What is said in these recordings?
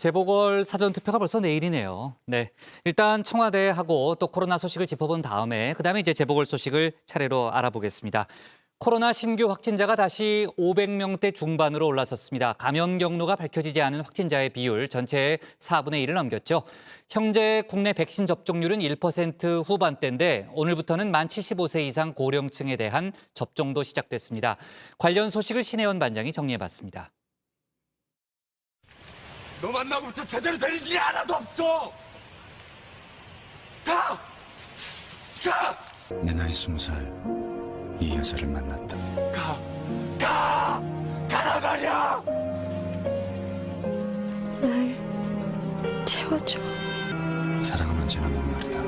재보궐 사전투표가 벌써 내일이네요. 네, 일단 청와대하고 또 코로나 소식을 짚어본 다음에 그다음에 이제 재보궐 소식을 차례로 알아보겠습니다. 코로나 신규 확진자가 다시 500명대 중반으로 올라섰습니다. 감염 경로가 밝혀지지 않은 확진자의 비율 전체의 4분의 1을 넘겼죠. 현재 국내 백신 접종률은 1% 후반대인데 오늘부터는 만 75세 이상 고령층에 대한 접종도 시작됐습니다. 관련 소식을 신혜원 반장이 정리해봤습니다. 너 만나고부터 제대로 된 일이 하나도 없어! 가! 내 나이 20살 이 여자를 만났다. 가라 말이야! 날 채워줘. 사랑은 언제나 목마르다.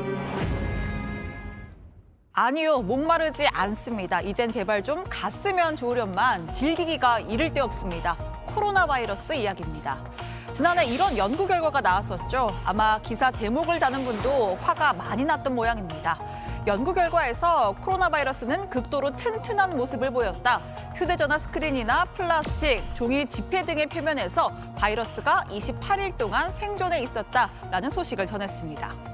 아니요, 목마르지 않습니다. 이젠 제발 좀 갔으면 좋으련만 즐기기가 이를 데 없습니다. 코로나 바이러스 이야기입니다. 지난해 이런 연구 결과가 나왔었죠. 아마 기사 제목을 다는 분도 화가 많이 났던 모양입니다. 연구 결과에서 코로나 바이러스는 극도로 튼튼한 모습을 보였다. 휴대전화 스크린이나 플라스틱, 종이 지폐 등의 표면에서 바이러스가 28일 동안 생존해 있었다라는 소식을 전했습니다.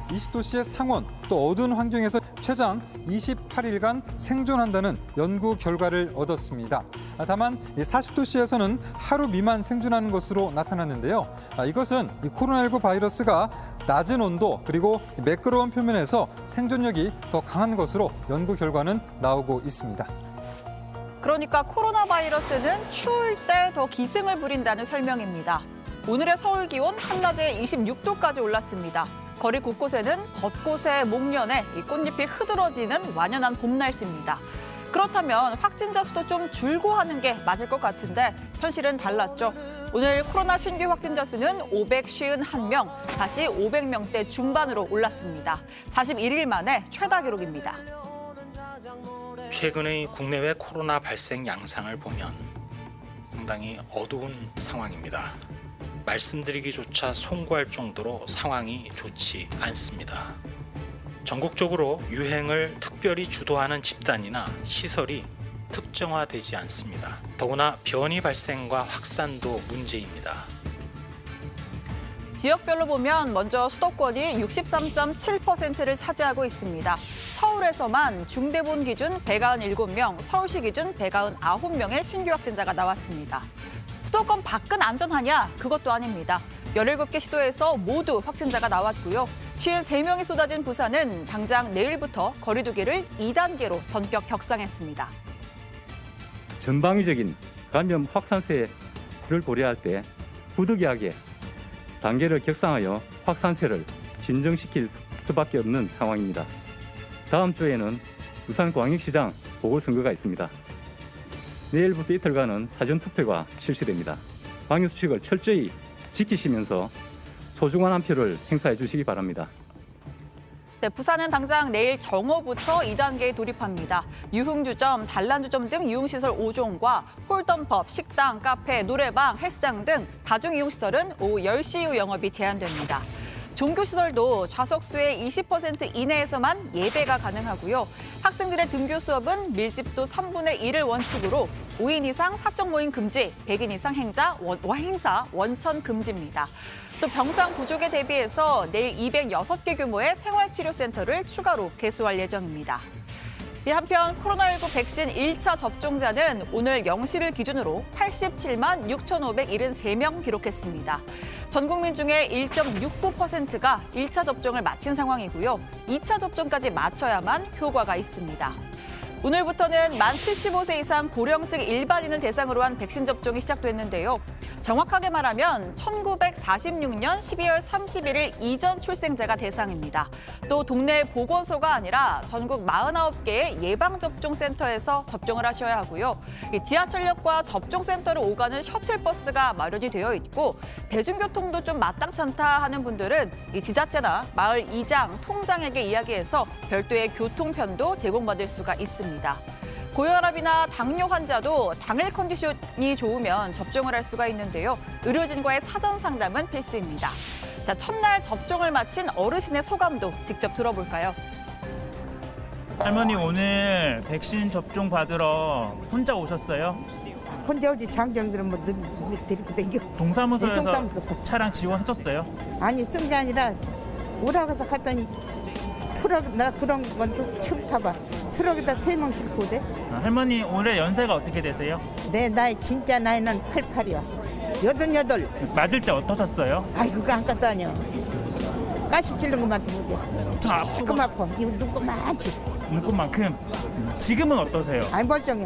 20도씨의 상온, 또 어두운 환경에서 최장 28일간 생존한다는 연구 결과를 얻었습니다. 다만 40도씨에서는 하루 미만 생존하는 것으로 나타났는데요. 이것은 코로나19 바이러스가 낮은 온도 그리고 매끄러운 표면에서 생존력이 더 강한 것으로 연구 결과는 나오고 있습니다. 그러니까 코로나 바이러스는 추울 때 더 기승을 부린다는 설명입니다. 오늘의 서울 기온 한낮에 26도까지 올랐습니다. 거리 곳곳에는 벚꽃의 목련에 꽃잎이 흐드러지는 완연한 봄 날씨입니다. 그렇다면 확진자 수도 좀 줄고 하는 게 맞을 것 같은데 현실은 달랐죠. 오늘 코로나 신규 확진자 수는 551명, 다시 500명대 중반으로 올랐습니다. 41일 만에 최다 기록입니다. 최근의 국내외 코로나 발생 양상을 보면 상당히 어두운 상황입니다. 말씀드리기조차 송구할 정도로 상황이 좋지 않습니다. 전국적으로 유행을 특별히 주도하는 집단이나 시설이 특정화되지 않습니다. 더구나 변이 발생과 확산도 문제입니다. 지역별로 보면 먼저 수도권이 63.7%를 차지하고 있습니다. 서울에서만 중대본 기준 197명, 서울시 기준 199명의 신규 확진자가 나왔습니다. 수도권 밖은 안전하냐? 그것도 아닙니다. 17개 시도에서 모두 확진자가 나왔고요. 53명이 쏟아진 부산은 당장 내일부터 거리 두기를 2단계로 전격 격상했습니다. 전방위적인 감염 확산세를 고려할 때 부득이하게 단계를 격상하여 확산세를 진정시킬 수밖에 없는 상황입니다. 다음 주에는 부산광역시장 보궐선거가 있습니다. 내일부터 이틀간은 사전투표가 실시됩니다. 방역수칙을 철저히 지키시면서 소중한 한 표를 행사해 주시기 바랍니다. 네, 부산은 당장 내일 정오부터 2단계에 돌입합니다. 유흥주점, 단란주점 등 유흥시설 5종과 홀덤펍, 식당, 카페, 노래방, 헬스장 등 다중이용시설은 오후 10시 이후 영업이 제한됩니다. 종교시설도 좌석수의 20% 이내에서만 예배가 가능하고요. 학생들의 등교 수업은 밀집도 3분의 1을 원칙으로 5인 이상 사적 모임 금지, 100인 이상 행사 원천 금지입니다. 또 병상 부족에 대비해서 내일 206개 규모의 생활치료센터를 추가로 개소할 예정입니다. 한편 코로나19 백신 1차 접종자는 오늘 0시를 기준으로 87만 6,573명 기록했습니다. 전 국민 중에 1.69%가 1차 접종을 마친 상황이고요. 2차 접종까지 마쳐야만 효과가 있습니다. 오늘부터는 만 75세 이상 고령층 일반인을 대상으로 한 백신 접종이 시작됐는데요. 정확하게 말하면 1946년 12월 31일 이전 출생자가 대상입니다. 또 동네 보건소가 아니라 전국 49개의 예방접종센터에서 접종을 하셔야 하고요. 지하철역과 접종센터를 오가는 셔틀버스가 마련이 되어 있고 대중교통도 좀 마땅찮다 하는 분들은 이 지자체나 마을 이장, 통장에게 이야기해서 별도의 교통편도 제공받을 수가 있습니다. 고혈압이나 당뇨 환자도 당일 컨디션이 좋으면 접종을 할 수가 있는데요. 의료진과의 사전 상담은 필수입니다. 자, 첫날 접종을 마친 어르신의 소감도 직접 들어볼까요? 할머니 오늘 백신 접종 받으러 혼자 오셨어요? 혼자 어디 장병들은 뭐 데리고 다니고. 동사무소에서 동사무소. 차량 지원해줬어요? 아니 쓴 게 아니라 오라가서 갔더니 트럭 나 그런 건또 처음 타봐. 트럭에다 3명 싣고 오대. 할머니 올해 연세가 어떻게 되세요? 내 나이 진짜 나이는 88이야. 88. 맞을 때 어떠셨어요? 아이고 그거 안 갔다 아니야. 가시 찔른 것만 보게. 좀 아프고 조금 아파. 이거 눈곱 많지. 눈꽃만큼. 지금은 어떠세요? 아이 멀쩡해.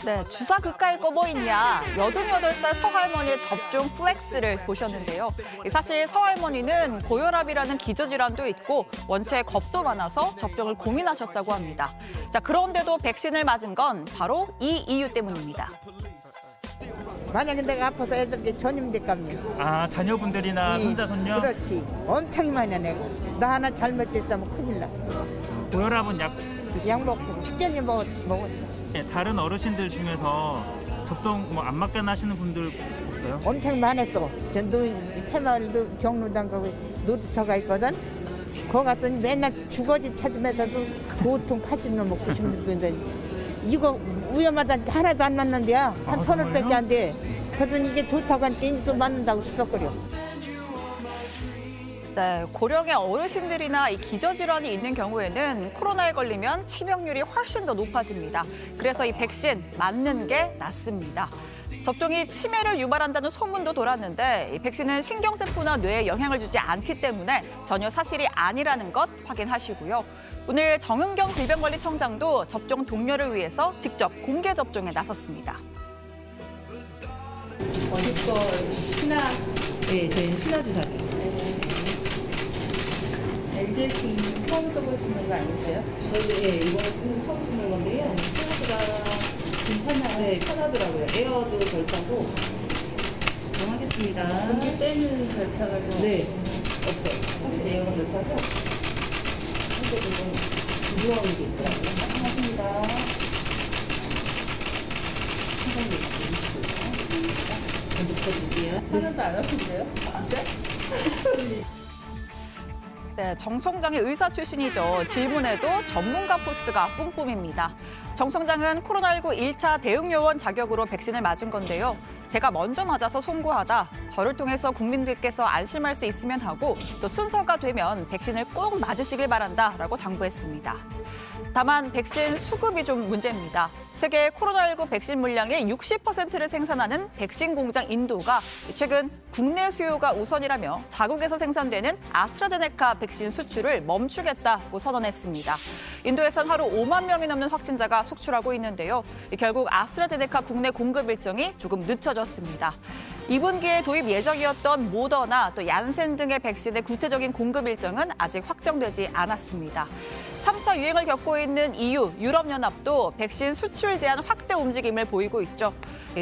네, 주사 그까이 거 뭐 있냐. 88살 서할머니의 접종 플렉스를 보셨는데요. 사실 서할머니는 고혈압이라는 기저질환도 있고 원체 겁도 많아서 접종을 고민하셨다고 합니다. 자, 그런데도 백신을 맞은 건 바로 이 이유 때문입니다. 만약에 내가 아파서 애들 전염될 거 아니야. 아, 자녀분들이나 손자, 손녀? 그렇지. 엄청 많이 내가. 나 하나 잘못됐다면 큰일 나. 고혈압은 약 약 먹고 축전이 먹었어. 다른 어르신들 중에서 접종 뭐 안 맞게 하시는 분들 없어요? 엄청 많았어. 새마을도 경로당 가고 놀이터가 있거든. 거기 갔더니 맨날 주거지 찾으면서도 보통 80년 뭐 90년인데 이거 위험하다니까 하나도 안 맞는데야. 한 1,000원밖에 안 돼. 그러더니 이게 좋다고 하니까 이제 또 맞는다고 수석거려. 네, 고령의 어르신들이나 이 기저질환이 있는 경우에는 코로나에 걸리면 치명률이 훨씬 더 높아집니다. 그래서 이 백신 맞는 게 낫습니다. 접종이 치매를 유발한다는 소문도 돌았는데 이 백신은 신경세포나 뇌에 영향을 주지 않기 때문에 전혀 사실이 아니라는 것 확인하시고요. 오늘 정은경 질병관리청장도 접종 동료를 위해서 직접 공개 접종에 나섰습니다. 어제 거 신화, 네, 저희는 신화 주사예요. LDLC 처음 써보시는 거 아니세요? 저도 예, 이번에 처음 쓰는 건데요. 생각보다 괜찮아요. 네, 편하더라고요. 에어도 덜 타고. 정하겠습니다. 공기 빼는 절차가 좀 없어요. 확실히 에어가 덜 타고. 한쪽은 좀 부드러운 게 있더라고요. 하겠습니다. 하나도 안 아픈데요? 네, 정 총장의 의사 출신이죠. 질문에도 전문가 포스가 뿜뿜입니다. 정 총장은 코로나19 1차 대응요원 자격으로 백신을 맞은 건데요. 제가 먼저 맞아서 송구하다. 저를 통해서 국민들께서 안심할 수 있으면 하고 또 순서가 되면 백신을 꼭 맞으시길 바란다라고 당부했습니다. 다만 백신 수급이 좀 문제입니다. 세계 코로나19 백신 물량의 60%를 생산하는 백신 공장 인도가 최근 국내 수요가 우선이라며 자국에서 생산되는 아스트라제네카 백신 수출을 멈추겠다고 선언했습니다. 인도에선 하루 5만 명이 넘는 확진자가 속출하고 있는데요. 결국 아스트라제네카 국내 공급 일정이 조금 늦춰졌습니다. 2분기에 도입 예정이었던 모더나 또 얀센 등의 백신의 구체적인 공급 일정은 아직 확정되지 않았습니다. 3차 유행을 겪고 있는 EU, 유럽연합도 백신 수출 제한 확대 움직임을 보이고 있죠.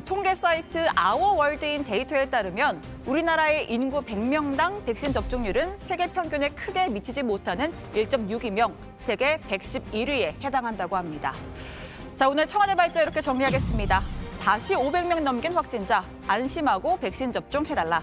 통계 사이트 아워월드인 데이터에 따르면 우리나라의 인구 100명당 백신 접종률은 세계 평균에 크게 미치지 못하는 1.62명, 세계 111위에 해당한다고 합니다. 자, 오늘 청와대 발제 이렇게 정리하겠습니다. 다시 500명 넘긴 확진자, 안심하고 백신 접종해달라.